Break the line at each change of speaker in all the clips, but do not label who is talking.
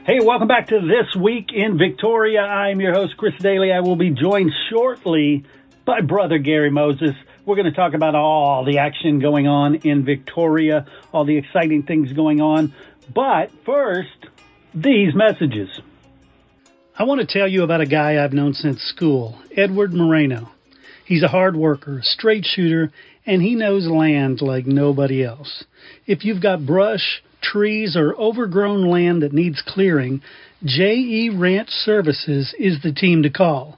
Hey, welcome back to This Week in Victoria. I'm your host, Chris Daly. I will be joined shortly by Brother Gary Moses. We're going to talk about all the action going on in Victoria, all the exciting things going on. But first, these messages. I want to tell you about a guy I've known since school, Edward Moreno. He's a hard worker, straight shooter, and he knows land like nobody else. If you've got brush, trees, or overgrown land that needs clearing, J.E. Ranch Services is the team to call.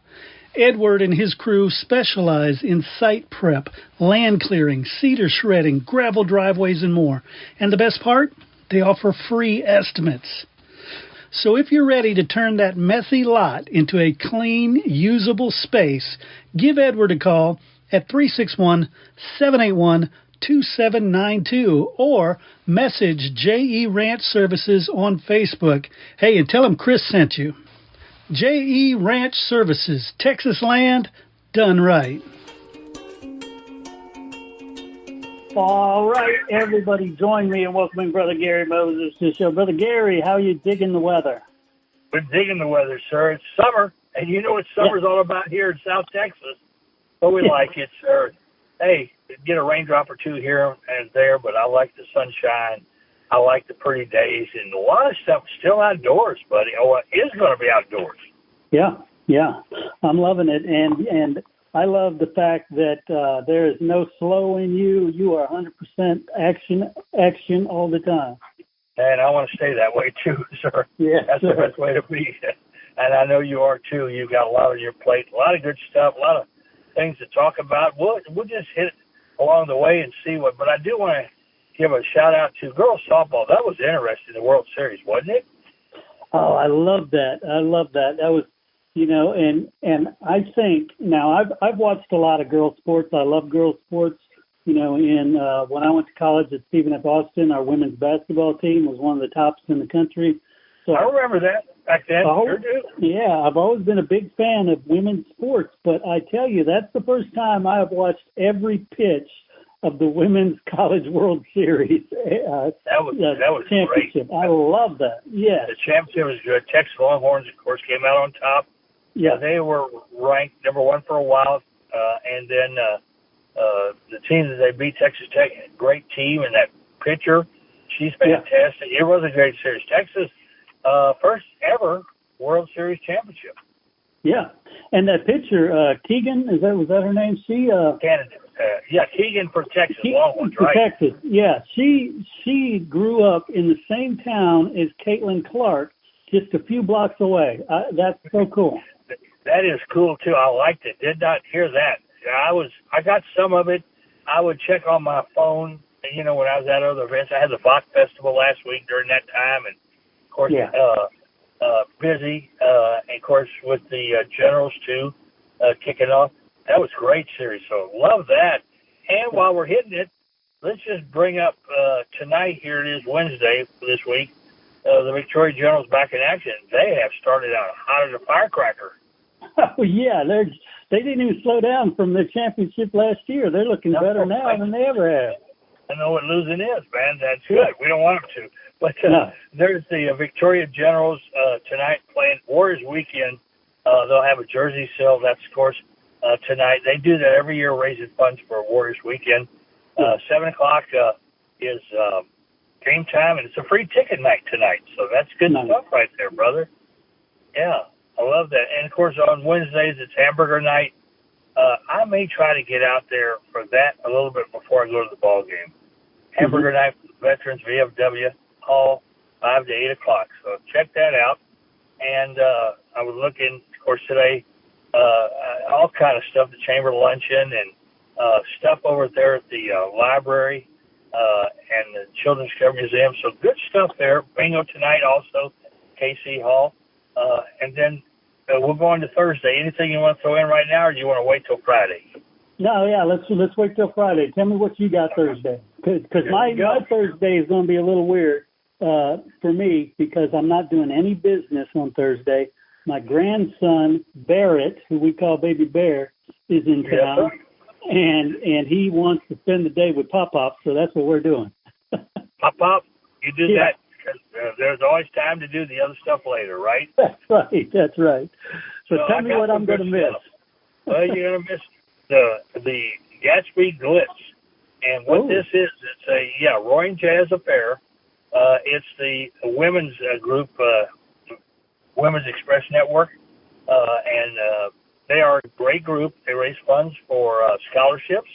Edward and his crew specialize in site prep, land clearing, cedar shredding, gravel driveways, and more. And the best part? They offer free estimates. So if you're ready to turn that messy lot into a clean, usable space, give Edward a call at 361-781-2792 or message J.E. Ranch Services on Facebook. Hey, and tell them Chris sent you. J.E. Ranch Services, Texas land done right. All right, everybody, join me in welcoming Brother Gary Moses to the show. Brother Gary, how are you digging the weather?
We're digging the weather, sir. It's summer, and you know what summer's all about here in South Texas. But we like it, sir. Hey, get a raindrop or two here and there, but I like the sunshine. I like the pretty days, and a lot of stuff still outdoors, buddy. Oh, it is going to be outdoors.
Yeah. I'm loving it, and I love the fact that there is no slow in you. You are 100% action all the time.
And I want to stay that way too, sir.
Yeah,
that's the best way to be. And I know you are too. You've got a lot on your plate, a lot of good stuff, a lot of things to talk about. We'll just hit along the way and see what. But I do want to give a shout out to girls softball. That was interesting, the World Series, wasn't it?
Oh, I love that. That was, and I think now I've watched a lot of girls sports. I love girls sports. When I went to college at Stephen F. Austin, our women's basketball team was one of the tops in the country. So
I remember that back then. Sure do.
Yeah, I've always been a big fan of women's sports, but I tell you, that's the first time I have watched every pitch of the Women's College World Series.
That was
championship.
Great.
I love that. Yeah.
The championship was good. Texas Longhorns, of course, came out on top.
Yeah.
They were ranked number one for a while, and then the team that they beat, Texas Tech, a great team, and that pitcher, she's fantastic. Yeah. It was a great series. Texas, first ever World Series championship.
Yeah, and that pitcher, Keegan, was that her name? She
Canada. Keegan for Texas Longhorns, right?
Texas. Yeah, she grew up in the same town as Caitlin Clark, just a few blocks away. That's so cool.
That is cool too. I liked it. Did not hear that. I got some of it. I would check on my phone. When I was at other events, I had the Bach Festival last week during that time, and of course, busy. And of course, with the Generals too, kicking off. That was a great series. So love that. And while we're hitting it, let's just bring up tonight. Here it is, Wednesday this week. The Victoria Generals back in action. They have started out hot as a firecracker.
Oh yeah, they didn't even slow down from their championship last year. They're looking better now than they ever have.
I know what losing is, man. That's good. We don't want them to. But there's the Victoria Generals tonight playing Warriors Weekend. They'll have a jersey sale. That's, of course, tonight. They do that every year, raising funds for Warriors Weekend. 7 o'clock is game time, and it's a free ticket night tonight. So that's good stuff right there, brother. Yeah, I love that. And, of course, on Wednesdays, it's hamburger night. I may try to get out there for that a little bit before I go to the ball game. Hamburger night for the veterans, VFW Hall, 5 to 8 o'clock. So check that out. And I was looking, of course, today, all kind of stuff, the chamber luncheon and stuff over there at the library and the Children's Discovery Museum. So good stuff there. Bingo tonight also, KC Hall. And then we'll go on to Thursday. Anything you want to throw in right now, or do you want to wait till Friday?
No, yeah, let's wait till Friday. Tell me what you got Thursday, because my Thursday is going to be a little weird for me because I'm not doing any business on Thursday. My grandson Barrett, who we call Baby Bear, is in town, and he wants to spend the day with Pop Pop, so that's what we're doing.
Pop Pop, you do that because there's always time to do the other stuff later, right?
That's right. That's right. So tell me what I'm going to miss.
Well, you're going to miss the Gatsby Glitz. And what this is, it's a, Roaring Jazz Affair. It's the women's group, Women's Express Network. And they are a great group. They raise funds for scholarships.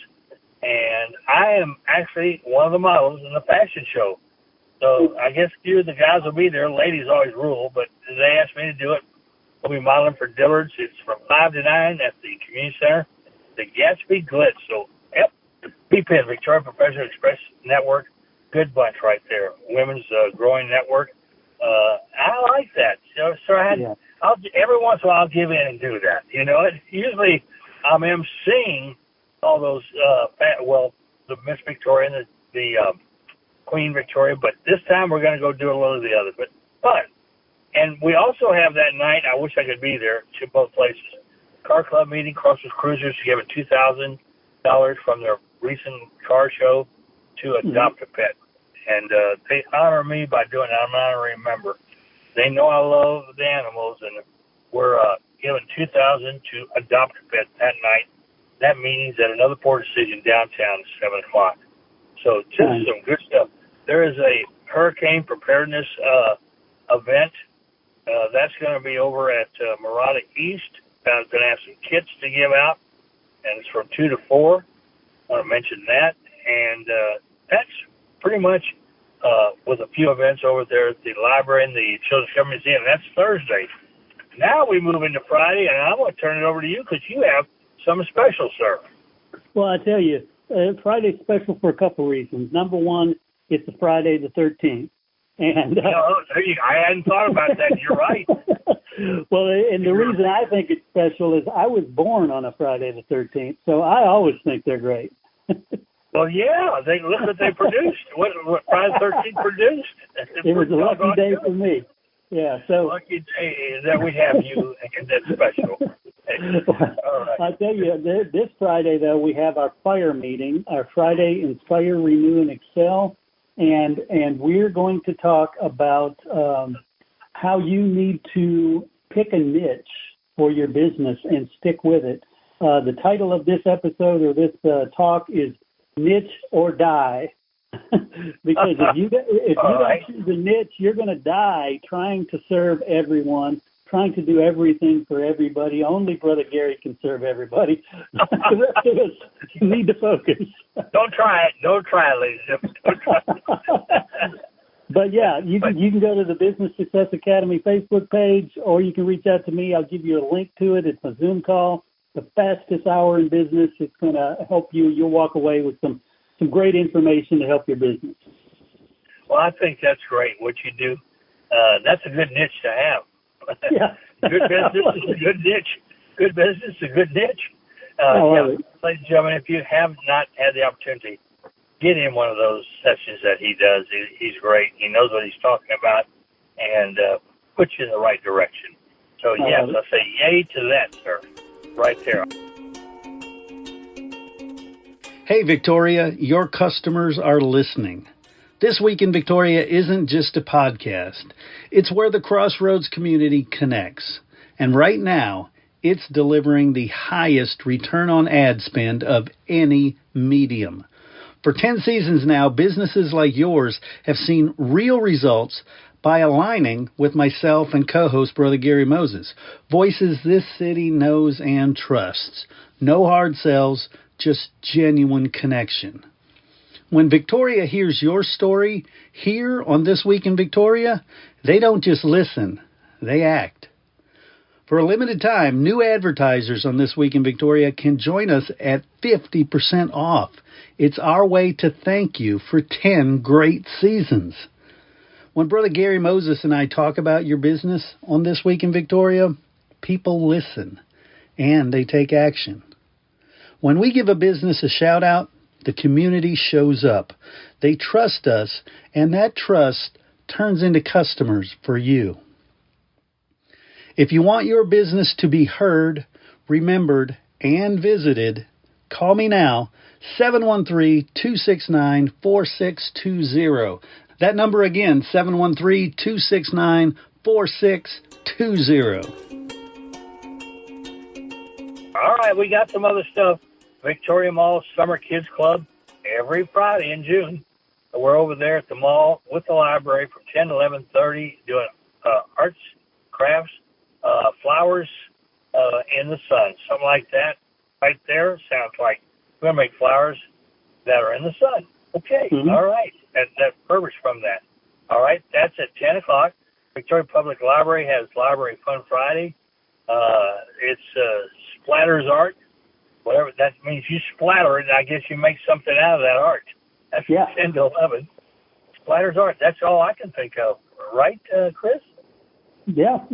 And I am actually one of the models in the fashion show. So I guess a few of the guys will be there. Ladies always rule, but they asked me to do it. We'll be modeling for Dillard's. It's from 5 to 9 at the community center. The Gatsby Glitz. So, yep, BPIN, Victoria Professional Express Network. Good bunch right there. Women's growing network. I like that. So I had, every once in a while I'll give in and do that. You know, usually I'm emceeing all those, the Miss Victoria and the Queen Victoria, but this time we're going to go do a little of the other. But and we also have that night, I wish I could be there, to both places. Car Club meeting, Crossroads Cruisers, giving $2,000 from their recent car show to adopt a pet. And they honor me by doing it. I'm not going to remember. They know I love the animals, and we're giving $2,000 to adopt a pet that night. That meeting's at another Port Decision downtown at 7 o'clock. So just some good stuff. There is a hurricane preparedness event. That's going to be over at Murata East. I'm going to have some kits to give out, and it's from 2 to 4. I want to mention that. And that's pretty much with a few events over there at the library and the Children's Government Museum. That's Thursday. Now we move into Friday, and I'm going to turn it over to you because you have something special, sir.
Well, I tell you, Friday's special for a couple reasons. Number one, it's a Friday the 13th. And
I hadn't thought about that. You're right.
Well, and the reason I think it's special is I was born on a Friday the 13th, so I always think they're great.
Well, yeah, look what they produced. What Friday the 13th produced.
It was a lucky day for me. Yeah, so
lucky day that we have you, and that's special. All right.
I tell you, this Friday though we have our fire meeting, our Friday Inspire, Renew, and Excel, and we're going to talk about how you need to pick a niche for your business and stick with it. The title of this episode or this talk is Niche or Die. Because if you don't choose a niche, you're going to die trying to serve everyone, trying to do everything for everybody. Only Brother Gary can serve everybody. The rest of us need to focus.
Don't try it. Don't try it, ladies. Don't try it.
But yeah, you can go to the Business Success Academy Facebook page, or you can reach out to me. I'll give you a link to it. It's a Zoom call. The fastest hour in business. It's going to help you. You'll walk away with some great information to help your business.
Well, I think that's great what you do. That's a good niche to have.
Yeah.
Good business is a good niche. Good business is a good niche. Ladies and gentlemen, if you have not had the opportunity, get in one of those sessions that he does. He's great. He knows what he's talking about and puts you in the right direction. So, yes, I say yay to that, sir, right there.
Hey, Victoria, your customers are listening. This Week in Victoria isn't just a podcast. It's where the Crossroads community connects. And right now, it's delivering the highest return on ad spend of any medium. For 10 seasons now, businesses like yours have seen real results by aligning with myself and co-host Brother Gary Moses. Voices this city knows and trusts. No hard sells, just genuine connection. When Victoria hears your story here on This Week in Victoria, they don't just listen, they act. For a limited time, new advertisers on This Week in Victoria can join us at 50% off. It's our way to thank you for 10 great seasons. When Brother Gary Moses and I talk about your business on This Week in Victoria, people listen and they take action. When we give a business a shout out, the community shows up. They trust us, and that trust turns into customers for you. If you want your business to be heard, remembered, and visited, call me now, 713-269-4620. That number again, 713-269-4620.
All right, we got some other stuff. Victoria Mall Summer Kids Club every Friday in June. We're over there at the mall with the library from 10 to 11:30 doing arts, crafts, flowers in the sun, something like that. Right there sounds like we're going to make flowers that are in the sun. Okay, All right. That purpose from that. All right, that's at 10 o'clock. Victoria Public Library has Library Fun Friday. It's splatters art. Whatever that means, you splatter it, and I guess you make something out of that art. That's from 10 to 11. Splatters art, that's all I can think of. Right, Chris?
Yeah.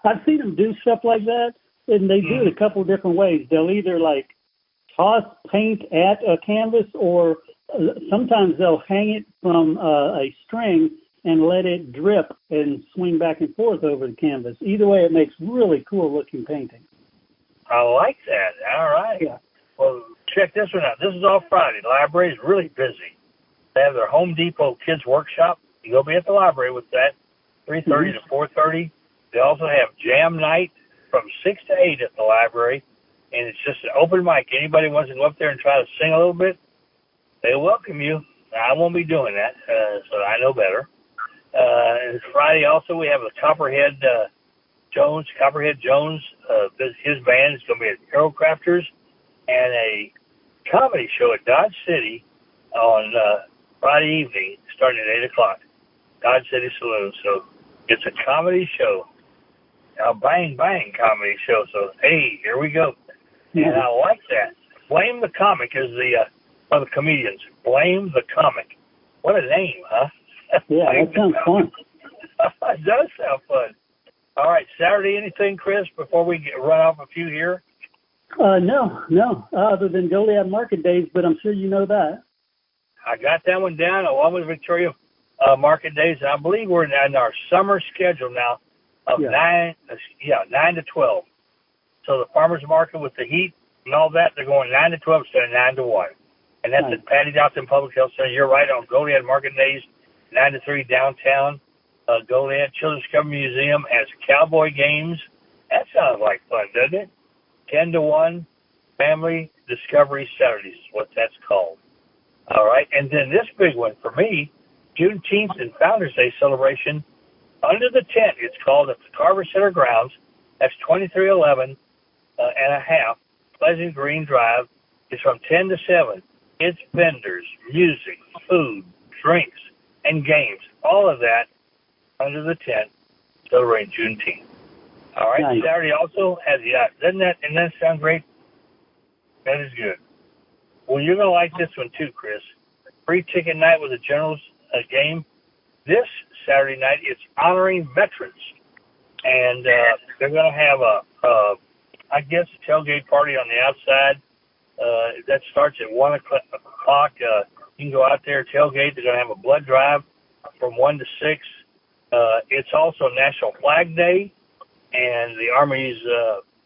I've seen them do stuff like that, and they do it a couple of different ways. They'll either, like, toss paint at a canvas, or sometimes they'll hang it from a string and let it drip and swing back and forth over the canvas. Either way, it makes really cool-looking paintings.
I like that. All right.
Yeah.
Well, check this one out. This is all Friday. The library is really busy. They have their Home Depot Kids Workshop. You'll be at the library with that, 3:30 to 4:30. They also have Jam Night from 6 to 8 at the library, and it's just an open mic. Anybody wants to go up there and try to sing a little bit, they welcome you. I won't be doing that, so I know better. And Friday also we have the Copperhead Jones. His band is going to be at Aerocrafters, and a comedy show at Dodge City on Friday evening, starting at 8 o'clock. Dodge City Saloon. So it's a comedy show, a bang bang comedy show. So hey, here we go. And I like that. Blame the Comic is one of the comedians. Blame the Comic. What a name, huh?
Yeah, that sounds fun.
It does sound fun. All right, Saturday, anything, Chris, before we run off a few here?
No, other than Goliad Market Days, but I'm sure you know that.
I got that one down along with Victoria Market Days, and I believe we're in our summer schedule now of 9 to 12. So the farmers market with the heat and all that, they're going 9 to 12 instead of 9 to 1. And that's at Patty Dotson Public Health Center. You're right on Goliad Market Days, 9 to 3 downtown. Goliad Children's Discovery Museum has cowboy games. That sounds like fun, doesn't it? 10 to 1 Family Discovery Saturdays is what that's called. All right. And then this big one for me, Juneteenth and Founders Day celebration under the tent. It's called at the Carver Center grounds. That's 2311 and a half Pleasant Green Drive. It's from 10 to 7. It's vendors, music, food, drinks, and games. All of that under the tent, celebrating Juneteenth. All right, nice. Saturday also has, doesn't that sound great? That is good. Well, you're going to like this one too, Chris. Free ticket night with the Generals game. This Saturday night, it's honoring veterans. And they're going to have a tailgate party on the outside. That starts at 1 o'clock. You can go out there, tailgate. They're going to have a blood drive from 1 to 6. It's also National Flag Day and the Army's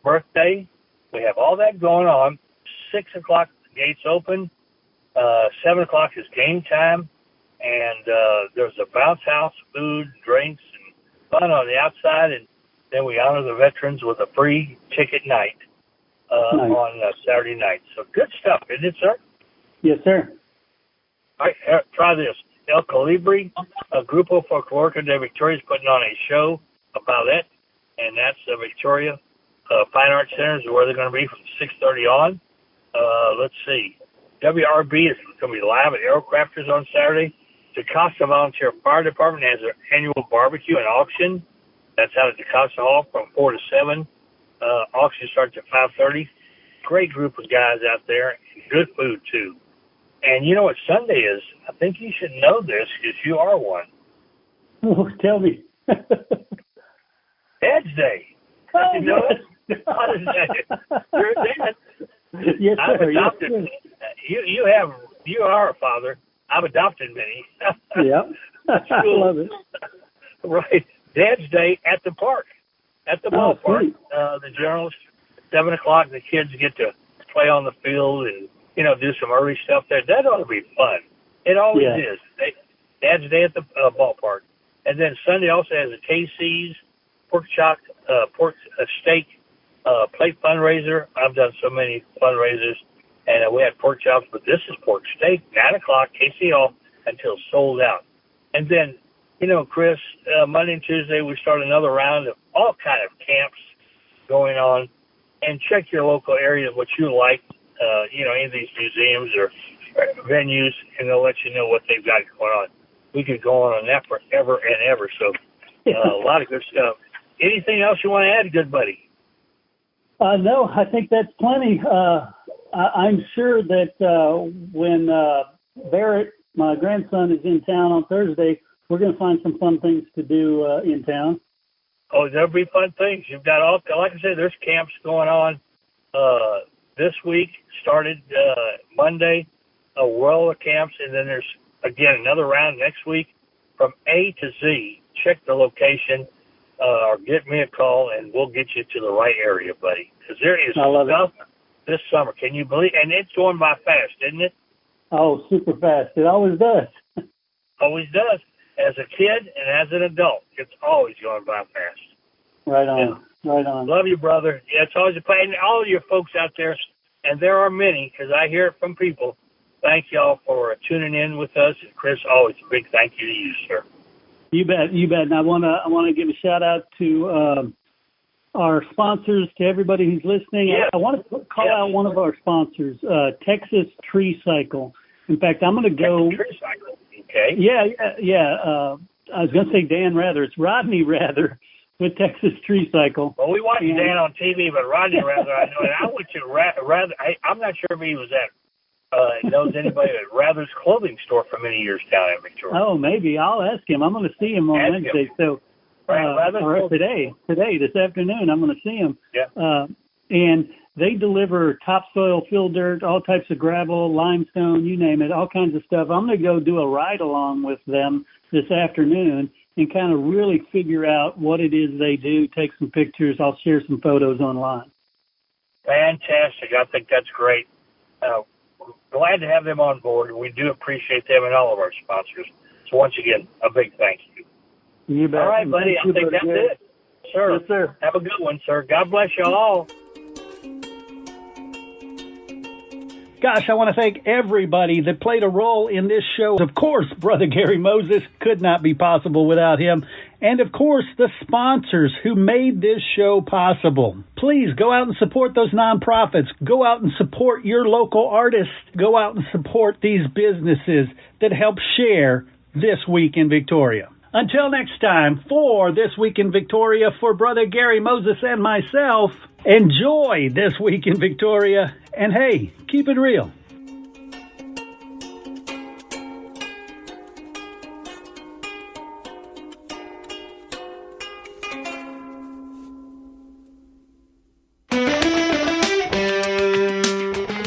birthday. We have all that going on. 6 o'clock, the gates open. 7 o'clock is game time. And there's a bounce house, food, drinks, and fun on the outside. And then we honor the veterans with a free ticket night on Saturday night. So good stuff, isn't it, sir?
Yes, sir.
All right, try this. El Colibri, Grupo Folklorico de Victoria, is putting on a show about it, and that's Victoria Fine Arts Center is where they're going to be from 6:30 on. Let's see. WRB is going to be live at Aerocrafters on Saturday. DaCosta Volunteer Fire Department has their annual barbecue and auction. That's out at DaCosta Hall from 4 to 7. Auction starts at 5:30. Great group of guys out there. Good food, too. And you know what Sunday is? I think you should know this because you are one.
Oh, tell me.
Dad's Day.
Oh,
you know it? Father's Day. You're a dad.
Yes,
I've
sir.
adopted.
Yes,
you are a father. I've adopted many.
Yep. I love it.
Right. Dad's Day at the park, at the ballpark. The Generals, 7 o'clock, the kids get to play on the field and, do some early stuff there. That ought to be fun. It always is. Dad's Day at the ballpark. And then Sunday also has a KC's pork chop, pork steak plate fundraiser. I've done so many fundraisers, and we had pork chops, but this is pork steak, 9 o'clock, KC Hall, until sold out. And then, Chris, Monday and Tuesday we start another round of all kind of camps going on. And check your local area, what you like, any of these museums or venues, and they'll let you know what they've got going on. We could go on that forever and ever. So a lot of good stuff. Anything else you want to add, good buddy?
No, I think that's plenty. I'm sure that when Barrett, my grandson, is in town on Thursday, we're going to find some fun things to do in town.
Oh, there'll be fun things. You've got all, like I said, there's camps going on this week, started Monday, a world of camps, and then there's, again, another round next week from A to Z. Check the location or get me a call, and we'll get you to the right area, buddy, because there is stuff this summer. Can you believe? And it's going by fast, isn't it?
Oh, super fast. It always does.
Always does. As a kid and as an adult, it's always going by fast.
Right on. Yeah. Right on.
Love you, brother. Yeah, it's always a pleasure. And all of your folks out there, and there are many, because I hear it from people, thank y'all for tuning in with us. And Chris, always a big thank you to you, sir.
You bet. And I want to give a shout out to our sponsors, to everybody who's listening.
Yeah.
I want to call out one of our sponsors, Texas Tree Cycle. In fact, I'm going to go.
Texas Tree Cycle. Okay.
Yeah. I was going to say Dan Rather. It's Rodney Rather with Texas Tree Cycle.
Well, we watched Dan on TV, but Rodney Rather, I know. And I went to Rather. I'm not sure if he was at knows anybody at Rather's clothing store for many years down in Victoria.
Oh, maybe. I'll ask him. I'm going to see him on Wednesday. So or today, this afternoon, I'm going to see him.
Yeah.
And they deliver topsoil, fill dirt, all types of gravel, limestone, you name it, all kinds of stuff. I'm going to go do a ride along with them this afternoon and kind of really figure out what it is they do, take some pictures. I'll share some photos online.
Fantastic. I think that's great. Glad to have them on board. We do appreciate them and all of our sponsors. So once again, a big thank you.
You bet.
All right, buddy. I think that's it. Sure.
Yes, sir.
Have a good one, sir. God bless you all.
Gosh, I want to thank everybody that played a role in this show. Of course, Brother Gary Moses could not be possible without him. And, of course, the sponsors who made this show possible. Please go out and support those nonprofits. Go out and support your local artists. Go out and support these businesses that help share This Week in Victoria. Until next time, for This Week in Victoria, for Brother Gary Moses and myself, enjoy This Week in Victoria, and hey, keep it real.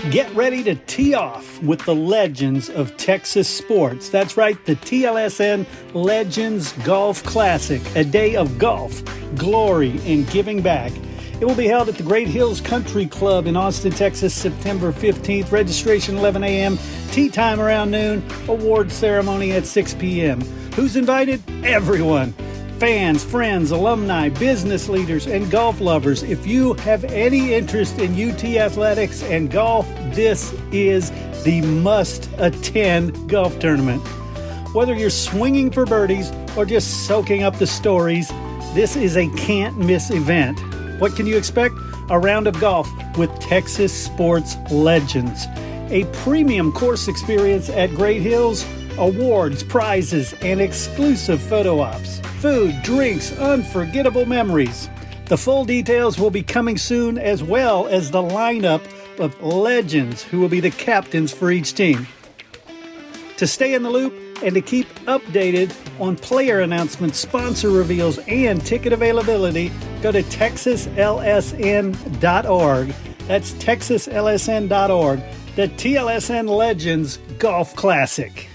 Get ready to tee off with the legends of Texas sports. That's right, the TLSN Legends Golf Classic, a day of golf, glory, and giving back. It will be held at the Great Hills Country Club in Austin, Texas, September 15th. Registration 11 a.m., tee time around noon, award ceremony at 6 p.m. Who's invited? Everyone. Fans, friends, alumni, business leaders, and golf lovers. If you have any interest in UT athletics and golf, this is the must-attend golf tournament. Whether you're swinging for birdies or just soaking up the stories, this is a can't-miss event. What can you expect? A round of golf with Texas sports legends. A premium course experience at Great Hills, awards, prizes, and exclusive photo ops. Food, drinks, unforgettable memories. The full details will be coming soon, as well as the lineup of legends who will be the captains for each team. To stay in the loop and to keep updated on player announcements, sponsor reveals, and ticket availability, go to texaslsn.org. That's texaslsn.org. The TLSN Legends Golf Classic.